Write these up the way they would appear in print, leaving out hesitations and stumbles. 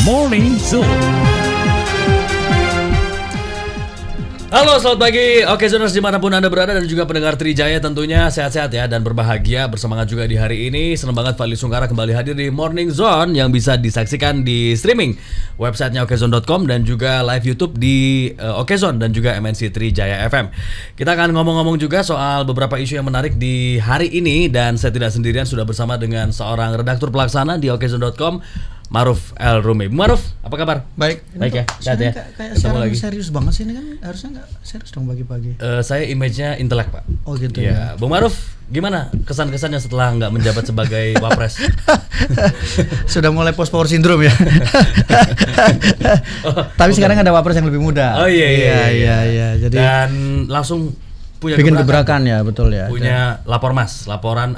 Morning Zone. Halo, selamat pagi. Oke, Zoners dimanapun Anda berada dan juga pendengar Trijaya tentunya sehat-sehat ya dan berbahagia, bersemangat juga di hari ini. Senang banget Fadli Sungkara kembali hadir di Morning Zone yang bisa disaksikan di streaming websitenya okezone.com dan juga live YouTube di Okezone dan juga MNC Trijaya FM. Kita akan ngomong-ngomong juga soal beberapa isu yang menarik di hari ini dan saya tidak sendirian, sudah bersama dengan seorang redaktur pelaksana di okezone.com, Maruf El Rumi. Maruf, apa kabar? Baik. Baik ya. Sehat ya. Kayak sekarang serius banget sih ini kan, harusnya nggak serius dong pagi-pagi. Saya image-nya intelek, Pak. Oh gitu ya. Bung Maruf, gimana kesan-kesannya setelah nggak menjabat sebagai wapres? Sudah mulai post power syndrome ya. Tapi sekarang ada wapres yang lebih muda. Oh iya. Jadi dan langsung punya bikin gebrakan ya, betul ya. Punya Lapormas, laporan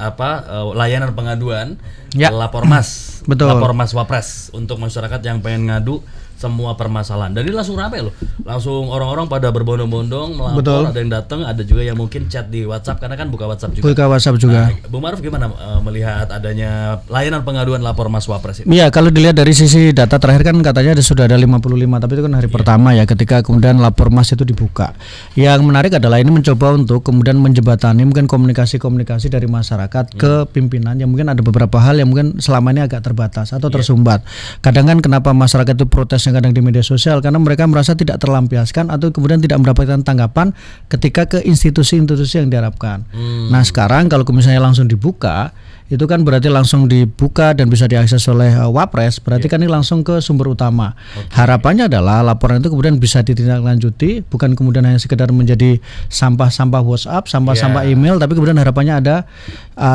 layanan pengaduan. Ya. Lapormas. Betul. Lapormas Wapres untuk masyarakat yang pengen ngadu semua permasalahan. Dan ini langsung rame loh. Langsung orang-orang pada berbondong-bondong melapor. Betul. Ada yang datang, ada juga yang mungkin chat di WhatsApp karena kan buka WhatsApp juga. Buka WhatsApp juga. Nah, Bung Maruf gimana melihat adanya layanan pengaduan Lapormas Wapres ini? Iya, kalau dilihat dari sisi data terakhir kan katanya sudah ada 55, tapi itu kan hari pertama ya ketika kemudian Lapormas itu dibuka. Yang menarik adalah ini mencoba untuk kemudian menjembatani mungkin komunikasi-komunikasi dari masyarakat ke pimpinan yang mungkin ada beberapa hal yang mungkin selama ini agak terbatas atau tersumbat. Kadang kan kenapa masyarakat itu protesnya kadang di media sosial karena mereka merasa tidak terlampiaskan atau kemudian tidak mendapatkan tanggapan ketika ke institusi-institusi yang diharapkan. Nah sekarang kalau misalnya langsung dibuka, itu kan berarti langsung dibuka dan bisa diakses oleh Wapres, berarti kan ini langsung ke sumber utama. Harapannya adalah laporan itu kemudian bisa ditindaklanjuti, bukan kemudian hanya sekedar menjadi sampah-sampah WhatsApp, sampah-sampah email, tapi kemudian harapannya ada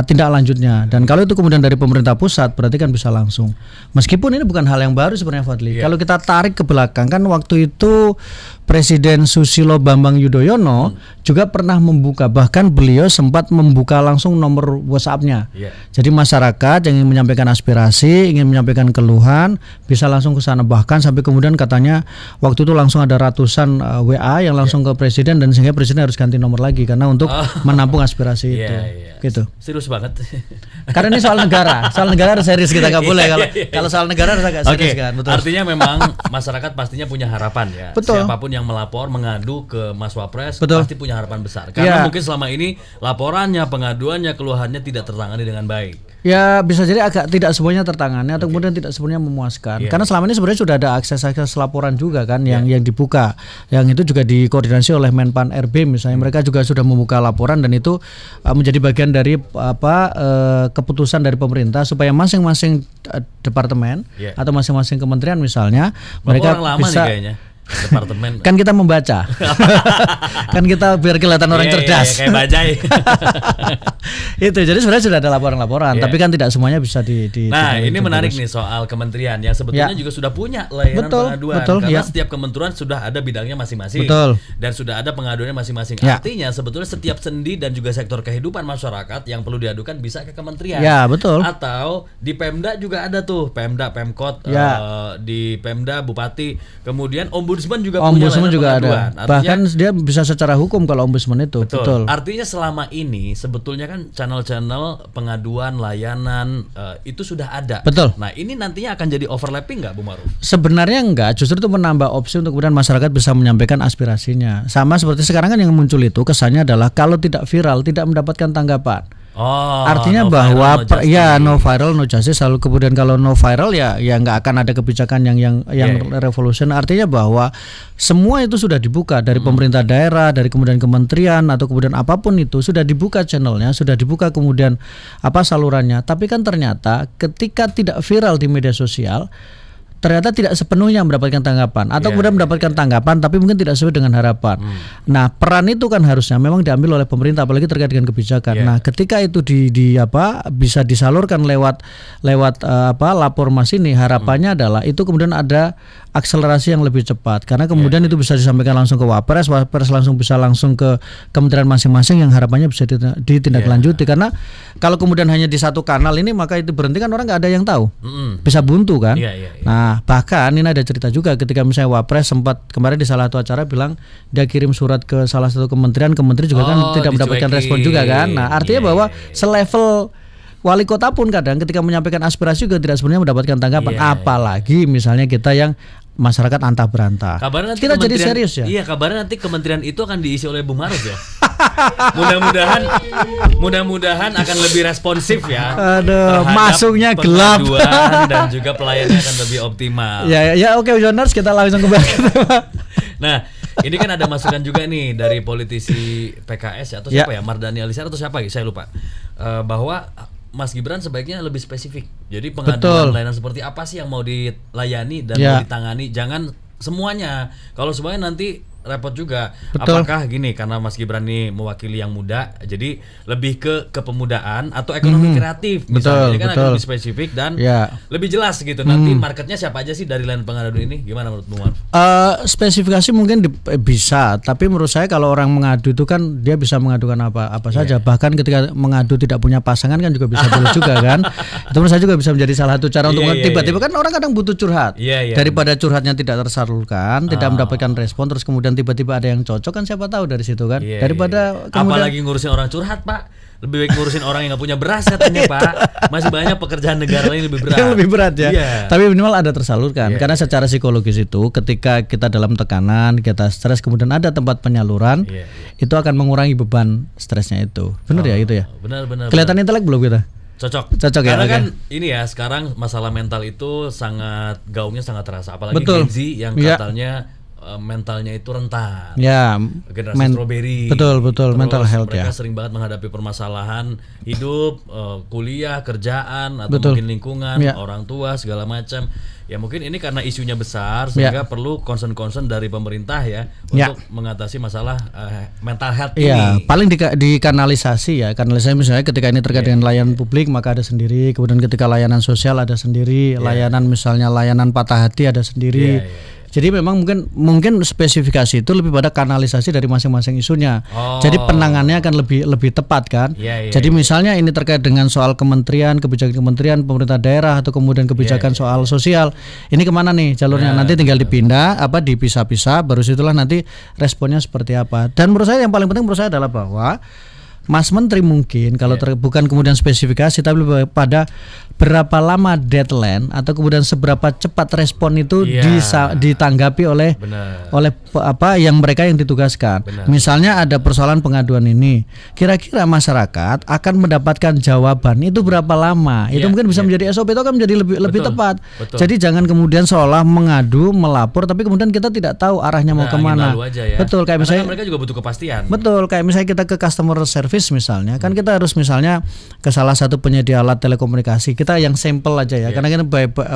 tindak lanjutnya. Dan kalau itu kemudian dari pemerintah pusat, berarti kan bisa langsung. Meskipun ini bukan hal yang baru sebenarnya, Fadli. Kalau kita tarik ke belakang kan waktu itu Presiden Susilo Bambang Yudhoyono juga pernah membuka, bahkan beliau sempat membuka langsung nomor WhatsApp-nya. Jadi masyarakat yang ingin menyampaikan aspirasi, ingin menyampaikan keluhan, bisa langsung ke sana. Bahkan sampai kemudian katanya waktu itu langsung ada ratusan WA yang langsung ke Presiden dan sehingga Presiden harus ganti nomor lagi karena untuk menampung aspirasi itu. Gitu. Serius banget. Karena ini soal negara harus serius, kita nggak boleh kalau soal negara harus agak serius kan. Betul. Artinya memang masyarakat pastinya punya harapan ya. Betul. Siapapun yang melapor mengadu ke Mas Wapres pasti punya harapan besar karena mungkin selama ini laporannya, pengaduannya, keluhannya tidak tertangani dengan baik. Ya bisa jadi agak tidak semuanya tertangani atau kemudian tidak semuanya memuaskan. Karena selama ini sebenarnya sudah ada akses laporan juga kan yang dibuka. Yang itu juga dikoordinasi oleh Menpan RB misalnya, mereka juga sudah membuka laporan dan itu menjadi bagian dari keputusan dari pemerintah supaya masing-masing departemen atau masing-masing kementerian misalnya mereka bisa departemen. Kan kita membaca. Kan kita biar kelihatan orang cerdas. Kayak bajai. Itu jadi sebenarnya sudah ada laporan-laporan, tapi kan tidak semuanya bisa Nah, ini menarik nih soal kementerian yang sebetulnya juga sudah punya layanan pengaduan karena setiap kementerian sudah ada bidangnya masing-masing. Dan sudah ada pengaduannya masing-masing. Artinya sebetulnya setiap sendi dan juga sektor kehidupan masyarakat yang perlu diadukan bisa ke kementerian. Ya, betul. Atau di Pemda juga ada tuh, Pemda, Pemkot, di Pemda Bupati, kemudian Ombudsman juga punya pengaduan. Ada. Bahkan dia bisa secara hukum kalau ombudsman itu. Betul. Artinya selama ini sebetulnya kan channel-channel pengaduan, layanan itu sudah ada. Betul. Nah ini nantinya akan jadi overlapping nggak, Bu Maruf? Sebenarnya enggak, justru itu menambah opsi untuk kemudian masyarakat bisa menyampaikan aspirasinya. Sama seperti sekarang kan yang muncul itu kesannya adalah kalau tidak viral tidak mendapatkan tanggapan. Artinya no bahwa no viral no justice. Lalu kemudian kalau no viral ya nggak akan ada kebijakan yang revolution. Artinya bahwa semua itu sudah dibuka dari pemerintah daerah, dari kemudian kementerian atau kemudian apapun itu sudah dibuka channelnya, sudah dibuka kemudian salurannya. Tapi kan ternyata ketika tidak viral di media sosial, ternyata tidak sepenuhnya mendapatkan tanggapan atau kemudian mendapatkan tanggapan tapi mungkin tidak sesuai dengan harapan. Nah, peran itu kan harusnya memang diambil oleh pemerintah apalagi terkait dengan kebijakan. Nah, ketika itu bisa disalurkan lewat Lapormas ini, harapannya adalah itu kemudian ada akselerasi yang lebih cepat karena kemudian itu bisa disampaikan langsung ke Wapres langsung bisa langsung ke kementerian masing-masing yang harapannya bisa ditindaklanjuti. Karena kalau kemudian hanya di satu kanal ini maka itu berhenti kan orang nggak ada yang tahu, bisa buntu kan. Nah bahkan ini ada cerita juga ketika misalnya Wapres sempat kemarin di salah satu acara bilang dia kirim surat ke salah satu kementerian juga kan tidak mendapatkan respon juga kan. Nah artinya bahwa selevel wali kota pun kadang ketika menyampaikan aspirasi juga tidak sebenarnya mendapatkan tanggapan. Apalagi misalnya kita yang masyarakat antah berantah. Kabarnya nanti kita jadi serius ya. Iya, kabarnya nanti kementerian itu akan diisi oleh Bung Maruf ya. Mudah-mudahan akan lebih responsif ya. Aduh, masuknya gelap dan juga pelayanannya akan lebih optimal. Ya oke, Joners, kita langsung kembali ke tema. Nah, ini kan ada masukan juga nih dari politisi PKS atau siapa ya, Mardhani Alisera atau siapa gitu, saya lupa. Bahwa Mas Gibran sebaiknya lebih spesifik. Jadi pengaduan layanan seperti apa sih yang mau dilayani dan mau ditangani. Jangan semuanya. Kalau semuanya nanti repot juga. Apakah gini, karena Mas Gibran ini mewakili yang muda, jadi lebih ke kepemudaan atau ekonomi kreatif misalnya. Jadi kan agak lebih spesifik dan lebih jelas gitu. Nanti marketnya siapa aja sih dari layanan pengadu ini? Gimana menurut Bung Maruf? Spesifikasi mungkin bisa, tapi menurut saya kalau orang mengadu itu kan dia bisa mengadukan apa saja. Bahkan ketika mengadu tidak punya pasangan kan juga bisa boleh juga kan. Itu menurut saya juga bisa menjadi salah satu cara untuk tiba-tiba kan orang kadang butuh curhat. Daripada curhatnya tidak tersalurkan, tidak mendapatkan respon, terus kemudian tiba-tiba ada yang cocok kan, siapa tahu dari situ kan. Daripada kemudian, apalagi ngurusin orang curhat, Pak. Lebih baik ngurusin orang yang nggak punya beras katanya, Pak. Masih banyak pekerjaan negara lain lebih berat. Yang lebih berat ya. Tapi minimal ada tersalurkan. Karena secara psikologis itu ketika kita dalam tekanan, kita stres, kemudian ada tempat penyaluran, itu akan mengurangi beban stresnya itu. Benar ya itu ya? Benar. Kelihatan intelek belum kita? Cocok ya. Karena kan ini ya, sekarang masalah mental itu sangat gaungnya sangat terasa. Apalagi Gen Z yang katanya mentalnya itu rentan. Generasi strawberry. Betul. Terus mental health mereka sering banget menghadapi permasalahan hidup, kuliah, kerjaan atau mungkin lingkungan, orang tua segala macam. Ya mungkin ini karena isunya besar sehingga perlu concern dari pemerintah ya untuk mengatasi masalah mental health ini. Paling dikanalisasi ya. Kanalisasi misalnya ketika ini terkait dengan layanan publik maka ada sendiri, kemudian ketika layanan sosial ada sendiri, layanan misalnya layanan patah hati ada sendiri. Jadi memang mungkin spesifikasi itu lebih pada kanalisasi dari masing-masing isunya. Jadi penanganannya akan lebih tepat kan. Jadi misalnya ini terkait dengan soal kementerian, kebijakan kementerian, pemerintah daerah atau kemudian kebijakan soal sosial. Ini kemana nih jalurnya? Nanti tinggal dipindah dipisah-pisah, baru situlah nanti responnya seperti apa. Dan menurut saya yang paling penting menurut saya adalah bahwa Mas Menteri mungkin kalau bukan kemudian spesifikasi tapi lebih pada berapa lama deadline atau kemudian seberapa cepat respon itu ditanggapi oleh apa yang mereka yang ditugaskan. Misalnya ada persoalan pengaduan ini, kira-kira masyarakat akan mendapatkan jawaban itu berapa lama? Itu mungkin bisa menjadi SOP, itu akan menjadi lebih tepat. Jadi jangan kemudian seolah mengadu, melapor tapi kemudian kita tidak tahu arahnya mau kemana. Betul, kayak misalnya mereka juga butuh kepastian. Betul, kayak misalnya kita ke customer service misalnya, kan kita harus misalnya ke salah satu penyedia alat telekomunikasi, kita yang sampel aja ya, karena kita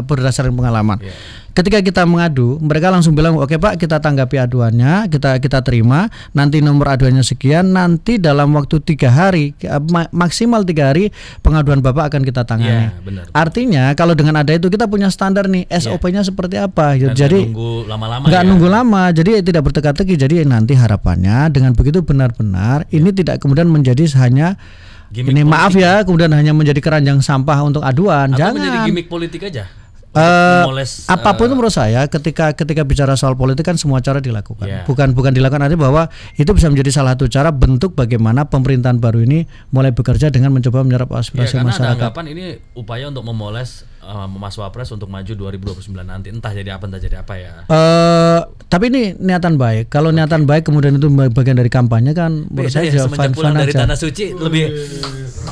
berdasarkan pengalaman. Ketika kita mengadu, mereka langsung bilang, oke Pak, kita tanggapi aduannya, kita terima, nanti nomor aduannya sekian, nanti dalam waktu 3 hari, maksimal 3 hari, pengaduan Bapak akan kita tangani. Artinya kalau dengan ada itu kita punya standar nih, SOP-nya seperti apa. Jadi nggak nunggu lama, jadi tidak berteka-teki. Jadi nanti harapannya dengan begitu benar-benar ini tidak kemudian menjadi hanya gimmick ini politik. Maaf ya, kemudian hanya menjadi keranjang sampah untuk aduan. Atau jangan menjadi gimmick politik aja. Apapun itu menurut saya ketika bicara soal politik kan semua cara dilakukan. Bukan dilakukan artinya bahwa itu bisa menjadi salah satu cara bentuk bagaimana pemerintahan baru ini mulai bekerja dengan mencoba menyerap aspirasi karena masyarakat. Ada anggapan ini upaya untuk memoles Mas Wapres untuk maju 2029 nanti, entah jadi apa ya. Tapi ini niatan baik. Kalau niatan baik kemudian itu bagian dari kampanye kan menurut saya semenjak pulang dari Tanah Suci lebih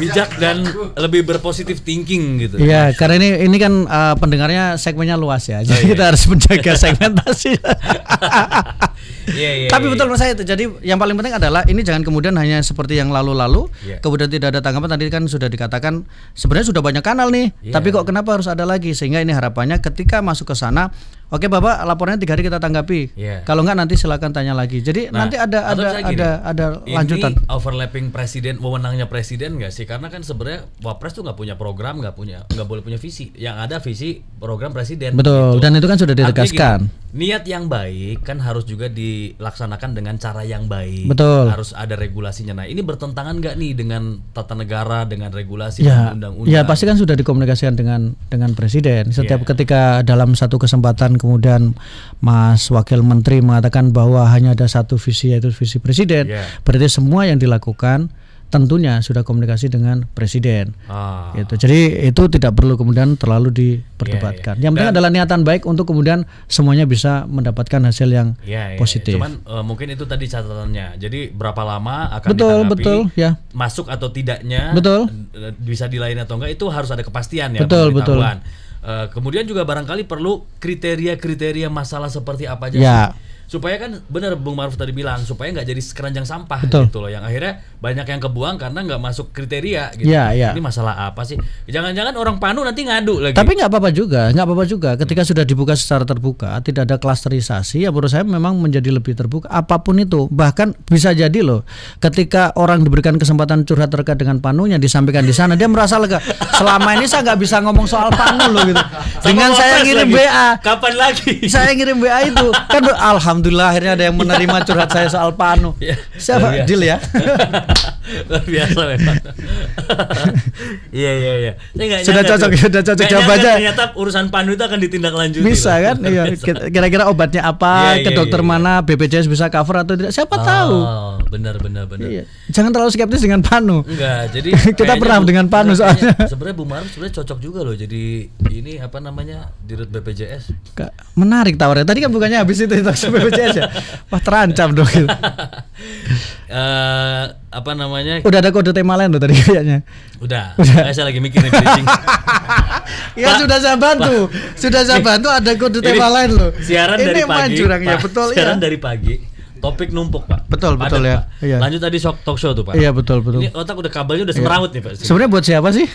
bijak dan lebih berpositif thinking gitu. Iya, karena ini kan pendengarnya segmennya luas ya. Jadi kita harus menjaga segmentasi. Tapi betul menurut saya itu. Jadi yang paling penting adalah ini jangan kemudian hanya seperti yang lalu-lalu, kemudian tidak ada tanggapan. Tadi kan sudah dikatakan sebenarnya sudah banyak kanal nih, tapi kok kenapa harus ada lagi? Sehingga ini harapannya ketika masuk ke sana, oke Bapak, laporannya 3 hari kita tanggapi. Kalau enggak nanti silakan tanya lagi. Jadi nanti ada lanjutan. Ini overlapping presiden, wewenangnya presiden nggak sih? Karena kan sebenarnya Wapres tuh nggak punya program, nggak boleh punya visi. Yang ada visi program presiden. Betul. Gitu. Dan itu kan sudah ditegaskan. Niat yang baik kan harus juga dilaksanakan dengan cara yang baik. Betul. Harus ada regulasinya. Nah ini bertentangan nggak nih dengan tata negara, dengan regulasi undang-undang? Ya pasti kan sudah dikomunikasikan dengan presiden. Setiap ketika dalam satu kesempatan kemudian Mas Wakil Menteri mengatakan bahwa hanya ada satu visi yaitu visi presiden, berarti semua yang dilakukan tentunya sudah komunikasi dengan presiden. Ah. Gitu. Jadi itu tidak perlu kemudian terlalu diperdebatkan. Yang penting adalah niatan baik untuk kemudian semuanya bisa mendapatkan hasil yang positif. Cuman mungkin itu tadi catatannya. Jadi berapa lama akan betul, ditanggapi, masuk atau tidaknya, bisa dilayani atau enggak, itu harus ada kepastian ya. Betul. Kemudian juga barangkali perlu kriteria masalah seperti apa aja sih? Supaya kan benar Bung Maruf tadi bilang, supaya nggak jadi keranjang sampah gitu loh, yang akhirnya banyak yang kebuang karena nggak masuk kriteria gitu. Ini masalah apa sih? Jangan-jangan orang Panu nanti ngadu lagi. Tapi nggak apa-apa juga ketika sudah dibuka secara terbuka, tidak ada klasterisasi, ya menurut saya memang menjadi lebih terbuka apapun itu. Bahkan bisa jadi loh, ketika orang diberikan kesempatan curhat terkait dengan Panunya disampaikan di sana, dia merasa lega. Selama ini saya nggak bisa ngomong soal Panu loh gitu. Dengan saya ngirim WA. Kapan lagi? Saya ngirim WA itu kan alhamdulillah akhirnya ada yang menerima curhat saya soal Panu. Siapa? Deal ya. Luar biasa memang. Iya. Sudah cocok jawab aja. Ternyata urusan Panu itu akan ditindaklanjuti. Bisa kan? Iya. Kira-kira obatnya apa? Ke dokter mana? BPJS bisa cover atau tidak? Siapa tahu? Benar. Iya. Jangan terlalu skeptis dengan Panu. Enggak. Jadi kita pernah dengan Panu soalnya. Sebenarnya Bu Maruf sebenarnya cocok juga loh jadi ini apa namanya Dirut BPJS. Menarik tawarnya. Tadi kan bukannya habis itu BPJS ya. Wah, terancam dong gitu. Apa namanya? Udah ada kode tema lain loh tadi kayaknya. Udah. Saya lagi mikirin bridging. Ya sudah saya bantu. Ada kode tema lain loh. Siaran ini dari pagi. Jurang, ya betul siaran dari pagi. Topik numpuk Pak. Betul ya. Pak. Iya. Lanjut tadi talk show tuh Pak. Iya betul. Ini otak udah kabelnya udah semerawut nih Pak. Sebenarnya buat siapa sih?